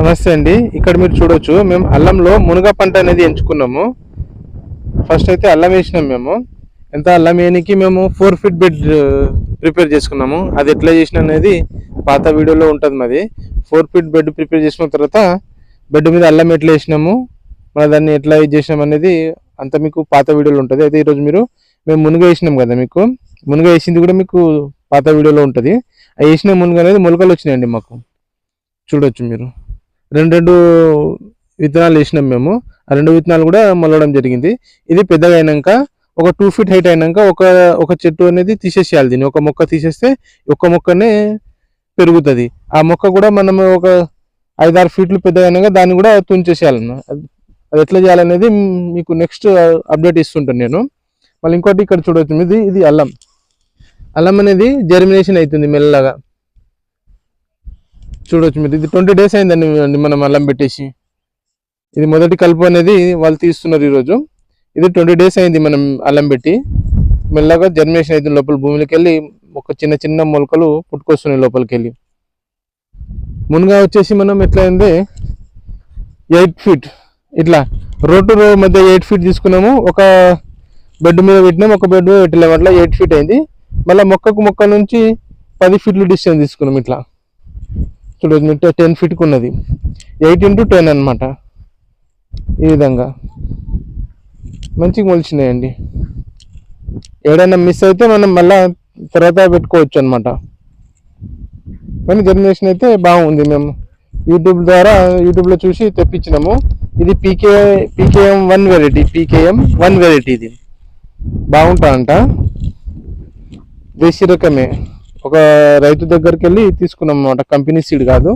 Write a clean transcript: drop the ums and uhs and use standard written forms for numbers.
నమస్తే అండి. ఇక్కడ మీరు చూడొచ్చు మేము అల్లంలో మునగ పంట అనేది ఎంచుకున్నాము. ఫస్ట్ అయితే అల్లం వేసినాం మేము. ఎంత అల్లం వేయనికి మేము 4 ఫీట్ బెడ్ ప్రిపేర్ చేసుకున్నాము. అది ఎట్లా చేసిన అనేది పాత వీడియోలో ఉంటుంది. మాది 4 ఫీట్ బెడ్ ప్రిపేర్ చేసుకున్న తర్వాత బెడ్ మీద అల్లం ఎట్లా వేసినాము, మన దాన్ని ఎట్లా ఇది చేసినాం అనేది అంతా మీకు పాత వీడియోలో ఉంటుంది. అయితే ఈరోజు మేము మునగ వేసినాం కదా, మీకు మునగ వేసింది కూడా మీకు పాత వీడియోలో ఉంటుంది. ఆ వేసిన మునగ అనేది మొలకలు వచ్చినాయండి మాకు. చూడొచ్చు మీరు రెండు విత్తనాలు వేసినాం మేము. ఆ 2 విత్తనాలు కూడా మొలవడం జరిగింది. ఇది పెద్దగా అయినాక ఒక 2 ఫీట్ హైట్ అయినాక ఒక చెట్టు అనేది తీసేసేయాలి. దీన్ని ఒక మొక్క తీసేస్తే ఒక్క మొక్కనే పెరుగుతుంది. ఆ మొక్క కూడా మనం ఒక 5-6 ఫీట్లు పెద్దగా అయినాక దాన్ని కూడా తుంచేసేయాలన్న. అది ఎట్లా చేయాలనేది మీకు నెక్స్ట్ అప్డేట్ ఇస్తుంటాను నేను. మళ్ళీ ఇంకోటి ఇక్కడ చూడవచ్చు, ఇది అల్లం అనేది జర్మినేషన్ అవుతుంది మెల్లగా. చూడవచ్చు మీరు, ఇది 20 డేస్ అయిందండి మనం అల్లం పెట్టేసి. ఇది మొదటి కలుపు అనేది వాళ్ళు తీస్తున్నారు ఈరోజు. ఇది 20 డేస్ అయింది మనం అల్లం పెట్టి. మెల్లగా జర్మినేషన్ అవుతుంది లోపల భూమిలోకి వెళ్ళి. ఒక చిన్న చిన్న మొలకలు పుట్టుకొస్తున్నాయి లోపలికి వెళ్ళి. మునగా వచ్చేసి మనం ఎట్లా అయింది 8 ఫీట్ ఇట్లా రో టు రో మధ్య 8 ఫీట్ తీసుకున్నాము. ఒక బెడ్ మీద పెట్టినాము, ఒక బెడ్ మీద పెట్టలేము. అట్లా 8 ఫీట్ అయింది. మళ్ళీ మొక్క నుంచి 10 ఫీట్లు డిస్టెన్స్ తీసుకున్నాం. ఇట్లా చూడవచ్చు మీరు, 10 ఫీట్కి ఉన్నది. 8 into 10 అనమాట. ఈ విధంగా మంచిగా మొలిచినాయండి. ఏడైనా మిస్ అయితే మనం మళ్ళా తర్వాత పెట్టుకోవచ్చు అనమాట. కానీ జర్మినేషన్ అయితే బాగుంది. మేము యూట్యూబ్లో చూసి తెప్పించినాము. ఇది పీకేఎం 1 వెరైటీ. ఇది బాగుంటుందంట, దేశీ రకమే. ఒక రైతు దగ్గరికి వెళ్ళి తీసుకున్నాం అన్నమాట, కంపెనీ సీడ్ కాదు.